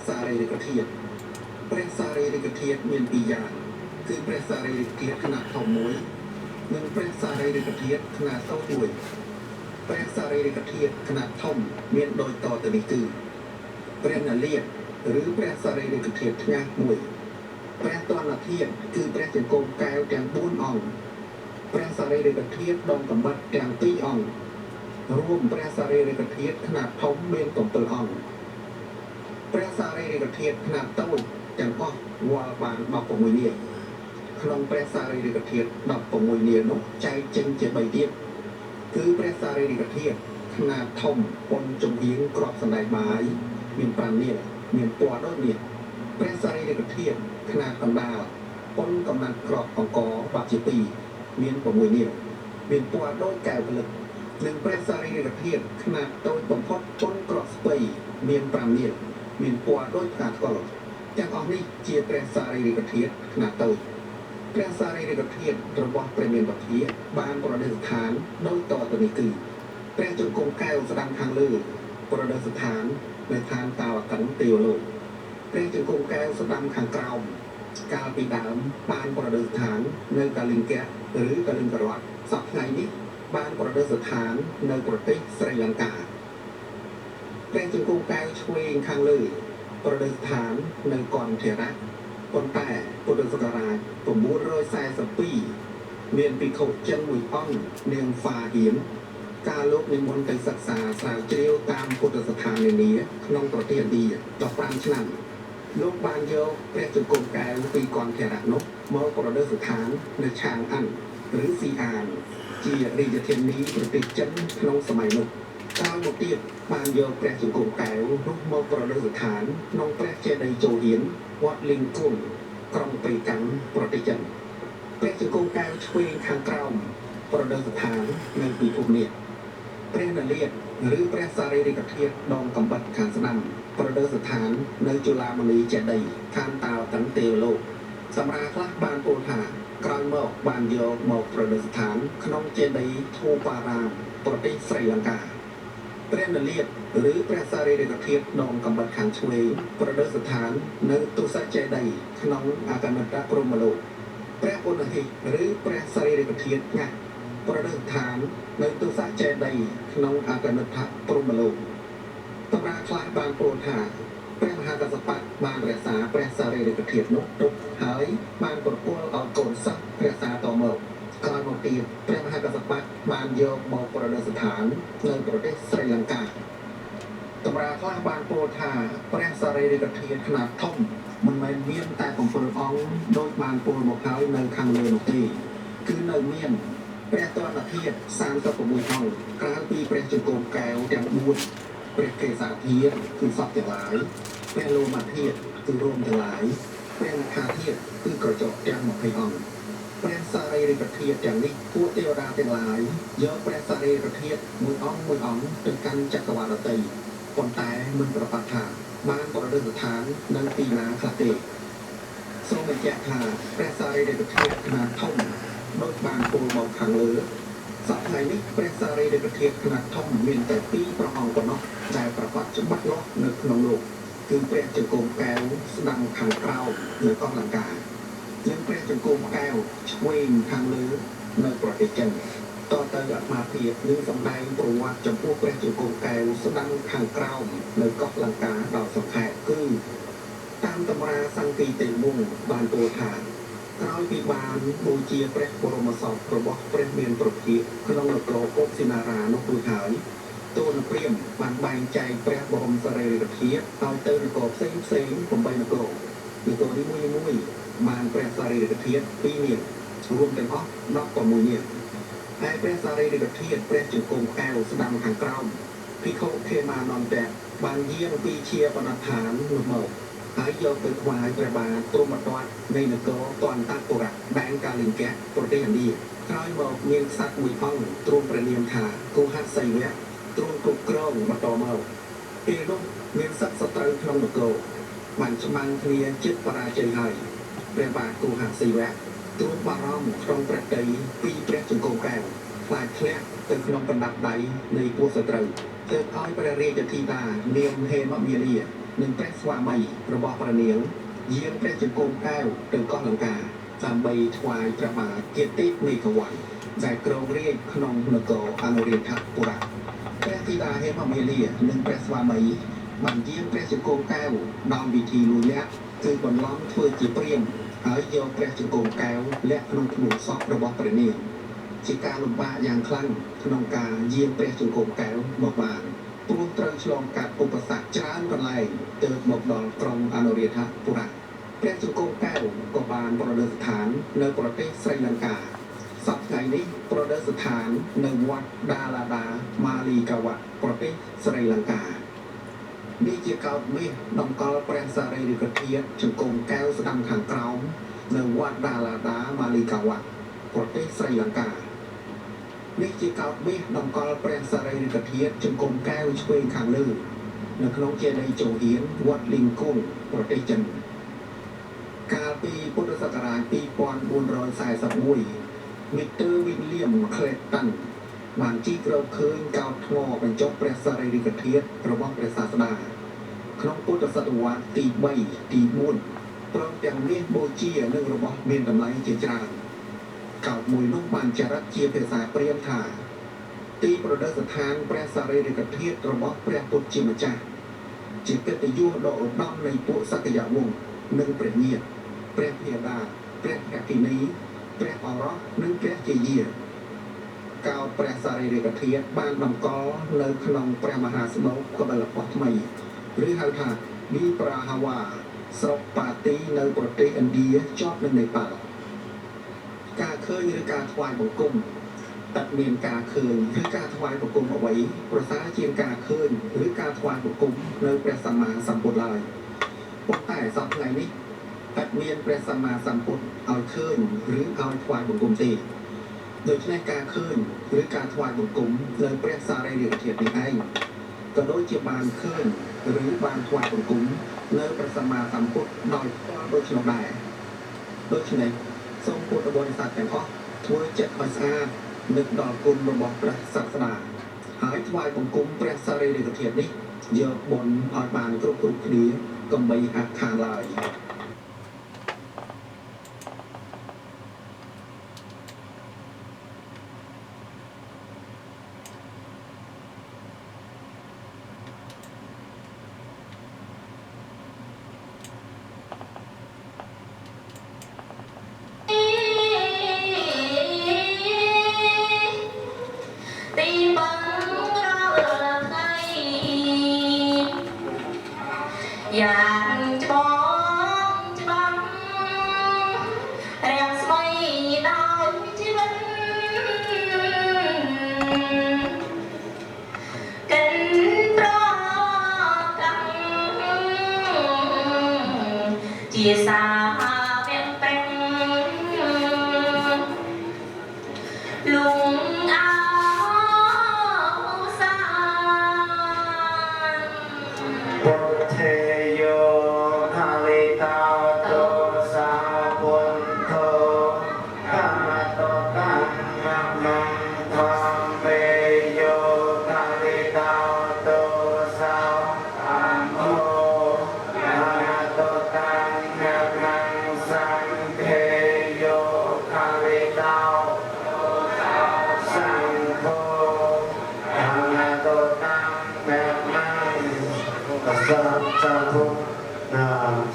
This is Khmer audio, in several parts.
សារីរិកធាតុព្រះសារីរិកធាតុមានពីរយ៉ាងគឺព្រះសារីរិកធាតុខ្នាតធំមួយនិងព្រះសារីរិកធាតុខ្នាតតូចមួយព្រះសារីរិកធាតុខ្នាតធំមានដូចតទៅនេះគឺព្រះនលាតឬព្រះសារីរិកធាតុថ្ងាសមួយព្រះទណ្ឌធាតុគឺព្រះចង្គមកែវទាំង4អង្គព្រះសារីរិកធាតុដងកំបិតទាំង2អង្គរួមព្រះសារីរិកធាតុខ្នាតធំមាន7អង្គព្រះសារីរិកធាតុខ្នាតតូចទាំងអស់វល់បាន16នាមក្នុងព្រះសារីរិកធាតុ16នាមនោះចែកចេញជា3ទៀតគឺព្រះសារីរិកធាតុខ្នាតធំប៉ុនចំហៀងក្របសណ្ដែកបាយមាន5នាមមានពណ៌ដូចនេះព្រះសារីរិកធាតុខ្នាតកណ្ដាលប៉ុនកំណាត់ក្របអង្គបាត់ជា2មាន6នាមមានពណ៌ដូចកែវផលិតនិងព្រះសារីរិកធាតុខ្នាតតូចបំផុតប៉ុនក្របស្ពៃមាន5នាមមានពណ៌ដូចផ្កាស្កុលទាំងអស់នេះជាព្រះសារីរិកធាតុខ្នាតតូចព្រះសារីរិកធាតុរបស់ព្រះមានវធាបានប្រឌិតស្ថានដោយតទៅនេះគឺព្រះជង្គង់កែវស្ដាំខាងលើប្រឌិតស្ថាននៅឋានតាវកិនទេវលោកព្រះជង្គង់កែវស្ដាំខាងក្រោមកាលពីដើមបានប្រឌិតស្ថាននៅកាលិង្កៈឬកាលិង្ករ័ត្នសប្តាហ៍នេះបានប្រឌិតស្ថាននៅប្រទេសស្រីលង្កាព្រះជង្គង់កែវឆ្វេងខាងលើប្រឌិតស្ថាននៅកនធរៈប៉ុន្តែពុទ្ធសករាជ942មានភិក្ខុចិនមួយអង្គនាងហ្វាហៀនការលោកនិមន្តទៅសិក្សាស្រាវជ្រាវតាមពុទ្ធស្ថាននានាក្នុងប្រទេសឥណ្ឌា15ឆ្នាំលោកបានយកព្រះជង្គង់កែវពីកនធរៈនោះមកប្រឌិតស្ថាននៅឆាងអានឬស៊ីអានជារាជធានីប្រទេសចិនក្នុងសម័យនោះក្រោយមកទៀតបានយកព្រះជង្គង់កែវនោះមកប្រឌិតស្ថានក្នុងព្រះចេតិយចូលហៀនវត្តលិង្គគុនក្រុងប៉េកាំងប្រទេសចិនព្រះជង្គង់កែវឆ្វេងខាងក្រោមប្រឌិតស្ថាននៅពិភពនេះព្រះនលាតឬព្រះសារីរិកធាតុដងកំបិតខាងស្ដាំប្រឌិតស្ថាននៅจุฬามณีចេតិយឋានតាវកិនទេវលោកសម្រាប់ខ្លះបានពោលថាក្រោយមកបានយកមកប្រឌិតស្ថានក្នុងចេតិយធូបារាមប្រទេសស្រីលង្កាព្រះនលាតឬព្រះសារីរិកធាតុដងកំបិតខាងឆ្វេងប្រឌិតស្ថាននៅទុសចេតិយក្នុងអកនិតព្រហ្មលោកព្រះឧណហិឬព្រះសារីរិកធាតុញ៉ាស់ប្រឌិតស្ថាននៅទុសចេតិយក្នុងអកនិតព្រហ្មលោកតម្រាខ្លះបានពោលថាព្រះមហាកសបៈបានរក្សាព្រះសារីរិកធាតុនោះទុកហើយបានប្រគល់ឲ្យកូនសិស្សរក្សាតមកក្រោយមកទៀតព្រះមហាកសបៈបានយកមកប្រឌិតស្ថាននៅប្រទេសស្រីលង្កាតម្រាខ្លះបានពោលថាព្រះសារីរិកធាតុខ្នាតធំមិនមែនមានតែ7អង្គដោយបានពោលមកហើយនៅខាងលើនោះទេគឺនៅមានព្រះទណ្ឌធាតុ36អង្គក្រៅពីព្រះជង្គង់កែវទាំង4ព្រះកេសាធាតុគឺសពទាំងឡាយព្រះលោមធាតុគឺរោមទាំងឡាយព្រះមខាធាតុគឺក្រចកទាំង20អង្គព្រះសារីរិកធាតុទាំងនេះពួកទេវតាទាំងឡាយយកព្រះសារីរិកធាតុមួយអង្គទៅកាន់ចក្រវាឡតីប៉ុន្តែមិនប្រកាសថាបានប្រឌិតស្ថាននៅទីណាខ្លះទេសូមបញ្ជាក់ថាព្រះសារីរិកធាតុខ្នាតធំដោយបានពោលមកខាងលើសប្តាហ៍នេះព្រះសារីរិកធាតុខ្នាតធំមានតែ2ព្រះអង្គប៉ុណ្ណោះដែលប្រកាសច្បាស់លាស់នៅក្នុងលោកគឺព្រះជង្គង់កែវស្ដាំខាងក្រោមនៅកោះលង្កានិងព្រះជង្គង់កែវឆ្វេងខាងលើនៅប្រទេសចិនតទៅអាត្មាភាពនឹងសម្ដែងប្រវត្តិចំពោះព្រះជង្គង់កែវស្ដាំខាងក្រោមនៅកោះលង្កាដល់សង្ខេបគឺតាមតម្រាសង្គីទេវវង្សបានពោលថាក្រោយពីបានបូជាព្រះបរមសពរបស់ព្រះមានប្រភេទក្នុងនគរកុសិនារានោះរួចហើយទូលព្រាហ្មណ៍បានបែងចែកព្រះបរមសារីរិកធាតុឲ្យទៅនគរផ្សេង8នគរនីមួយបានព្រះសារីរិកធាតុ2នាមរួមទាំងអស់16នាមហើយព្រះសារីរិកធាតុព្រះជង្គង់កែវស្ដាំខាងក្រោមភិក្ខុខេមានន្តៈបានយាងពីជាបណ្ឌដ្ឋាននោះមកហើយយកទៅថ្វាយព្រះបាទព្រហ្មទត្តនៃនគរទន្តពុរៈដែនកាលិង្កៈប្រទេសឥណ្ឌាក្រោយមកមានក្សត្រមួយអង្គទ្រង់ព្រះនាមថាគូហសីវៈទ្រង់គ្រប់គ្រងបន្តមកពេលនោះមានសត្វសត្រូវក្នុងនគរបានច្បាំងគ្នាជិតបរាជ័យហើយព្រះបាទគូហសីវៈទ្រង់បារម្ភក្នុងព្រះតីពីព្រះជង្គង់កែវខ្លាចធ្លាក់ទៅក្នុងកណ្ដាប់ដៃនៃពួកសត្រូវទើបឲ្យព្រះរាជធីតានាមហេមមាលា នឹងព្រះស្វាមីរបស់ព្រះនាងយាងព្រះជង្គង់កែវទៅកោះលង្កាដើម្បីថ្វាយព្រះបាទគាតិមេឃវ័នដែលគ្រងរាជក្នុងនគរអនុរាធពុរៈព្រះធីតាហេមមាលានិងព្រះស្វាមីបានយាងព្រះជង្គង់កែវដោយវិធីលួចលាក់គឺបន្លំធ្វើជាព្រាមហើយយកព្រះជង្គង់កែវលាក់ក្នុងភ្នួងសពរបស់ព្រះនាងជាការលំបាកយ៉ាងខ្លាំងក្នុងការយាងព្រះជង្គង់កែវមកបានព្រោះត្រូវឆ្លងកាត់ឧបសគ្គច្រើនកន្លែងទើបមកដល់ក្រុងអនុរាធពុរៈព្រះជង្គង់កែវក៏បានប្រឌិស្ថាននៅប្រទេសស្រីលង្កាសប្តាហ៍នេះប្រឌិស្ថាននៅវត្តដាឡាដាម៉ាលីកាវៈប្រទេសស្រីលង្កានេះជាកោដ្ឋមាសតម្កល់ព្រះសារីរិកធាតុជង្គង់កែវស្ដាំខាងក្រោមនៅវត្តដាឡាដាម៉ាលីកាវៈប្រទេសស្រីលង្កានេះជាកោដ្ឋមាសតម្កល់ព្រះសារីរិកធាតុជង្គង់កែវឆ្វេងខាងលើនៅក្នុងចេតិយជោហៀនវត្តលីងគង់ប្រទេសចិនកាលពីពុទ្ធសករាជ2441មីទ័រវិលៀមក្លេតាន់បានជីករកឃើញកោដ្ឋថ្មបញ្ចុះព្រះសារីរិកធាតុរបស់ព្រះសាស្តាក្នុងពុទ្ធសតវត្សទី3ទី4ព្រមទាំងមាសបូជានិងរបស់មានតម្លៃជាច្រើនកោដ្ឋមួយនោះបានចារឹកជាភាសាព្រាហ្មណ៍ថាទីប្រឌិស្ថានព្រះសារីរិកធាតុរបស់ព្រះពុទ្ធជាម្ចាស់ជាកិត្តិយសដ៏ឧត្តមនៃពួកសក្យវង្សនិងព្រះញាតិព្រះភាតាព្រះភគិនីព្រះអរោះនិងព្រះជាយាកោដ្ឋព្រះសារីរិកធាតុបានតម្កល់នៅក្នុងព្រះមហាស្មុទ្រកបិលពស្តុថ្មីឬហៅថាវីប្រាហាវ៉ាស្រុកប៉ាទីនៅប្រទេសឥណ្ឌាជាប់នឹងនេប៉ាល់ការឃើញឬការថ្វាយបង្គំតែមានការឃើញឬការថ្វាយបង្គំអ្វីប្រសើរជាងការឃើញឬការថ្វាយបង្គំនៅព្រះសម្មាសម្ពុទ្ធឡើយប៉ុន្តែសប្តាហ៍នេះតែមានព្រះសម្មាសម្ពុទ្ធឲ្យឃើញឬឲ្យថ្វាយបង្គំទេដូច្នេះការឃើញឬការថ្វាយបង្គំនៅព្រះសារីរិកធាតុនេះឯងក៏ដូចជាបានឃើញឬបានថ្វាយបង្គំនៅព្រះសម្មាសម្ពុទ្ធដោយផ្ទាល់ដូចនោះដែរដូច្នេះសូមពុទ្ធបរិស័ទទាំងអស់ធ្វើចិត្តឲ្យស្អាតនឹកដល់គុណរបស់ព្រះសាស្តាហើយថ្វាយបង្គំព្រះសារីរិកធាតុនេះយកបុណ្យឲ្យបានគ្រប់គ្នាកុំបីអាក់ខានឡើយយ៉ាងច្បងច្បាំរាំងស្មីដោយជីវិតកិនប្រកម្មជាសាវៈព្រះលងអោសាពុទ្ធេ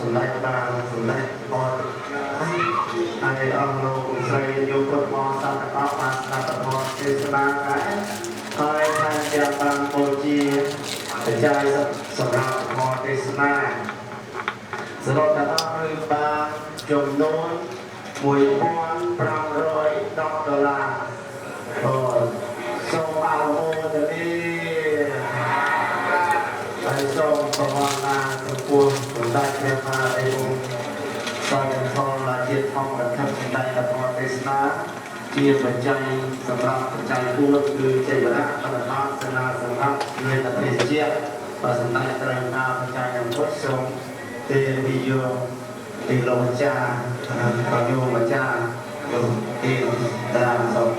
សម្ដេចបានសម្ដេចបតហើយអង្គលោកស្រីយកគាត់មកសត្វទាំងអស់បានស្ដាប់ធម៌ទេសនាដែរហើយថាជាបានបូជាបច្ច័យសម្រាប់ធម៌ទេសនាសរុបទាំងអស់គឺបានចំនួន$1,510សូមអនុមោទនាហើយសូមប្រវត្តិណាចំពោះសម្ដេចព្រះមហាអេវសូមផងឡាជាធម្មរដ្ឋសម្ដេចធម៌ទេសនាជាបច្ច័យសម្រាប់បច្ច័យ4គឺចេវរៈបរតោសេនាសម្រាប់មានតែព្រះជាបើសម្ដេចត្រូវការបច្ច័យអង្គសូមទេវិយោទីលោចាប្រយោម្ចាស់លោកទីតាសូម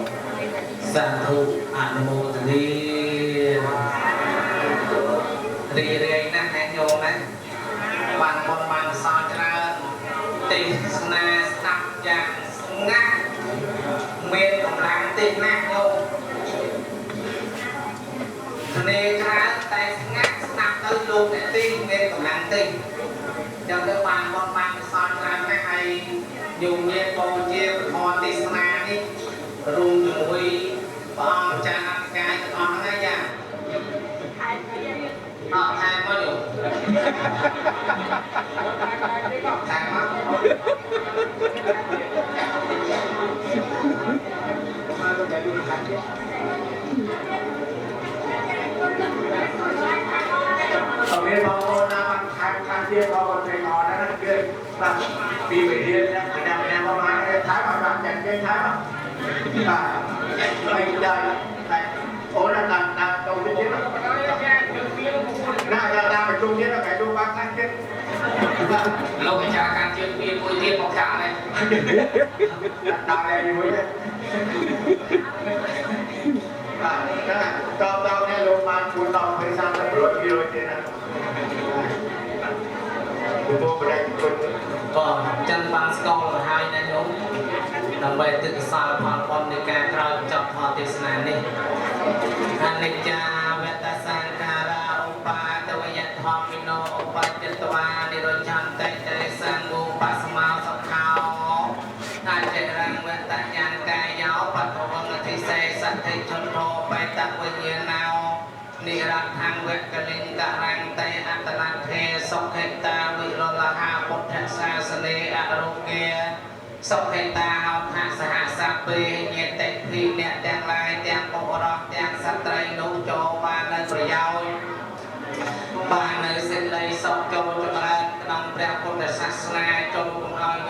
សាធុអនុមោទនារីរាយណាស់អ្នកញោមណា ចាំទៅបានបងបានសោតច្រើនណាស់ហើយយំញាតបងជាធម៌ទេសនានេះរួមជាមួយព្រះអង្គចាស់អធិការទាំងអស់ហ្នឹងចាអត់ថែមមកយំថែមមកตอนนี้เราน้ำทางเที่ยวเราไปนอนนั่นคือแบบปีไปเรียนนะไปนำประมาณท้ายมาแบบอย่างเช่นท้ายมาไปได้โอ้นั่นตรงนี้น่าจะไปตรงนี้แล้วไปดูบ้านนั่นเช่น เราไปจากการเชื่อมีมวยเทียนของขาเลย ตาอะไรอยู่เนี่ยตอนนี้โรงพยาบาลคุณต้องไปสร้างตำรวจกิโลเมตรนะคุณพ่อไปได้คน ก็จันบางสกอลหายนะโยมដើម្បីទឹកសាលផលបំនៃការក្រោយចប់ធម៌ទេសនានេះអនិច្ចាវតសង្ខារាឧបាទវយធម្មិណោឧបច្ចតវានិរញ្ញន្តិទេសង្ឃុបស្មោសុខោអាចរង្វតញ្ញានកាយោបតវងតិសេសទ្ធិជន្ធោបេតវិញ្ញាណោនិរដ្ឋังវកលិង្ករង្តេអតលថេសុខេតាវិរលហាពុទ្ធសាសនេអរុគាសុខេតាហោថាសហសាពេញាតិភីអ្នកទាំងឡាយទាំងបុរសទាំងស្ត្រីនោះចូលបាននៅប្រយោជន៍បាននៅសេចក្តីសុខចូលចម្រើនក្នុងព្រះពុទ្ធសាសនាចូលកុំឲ្យ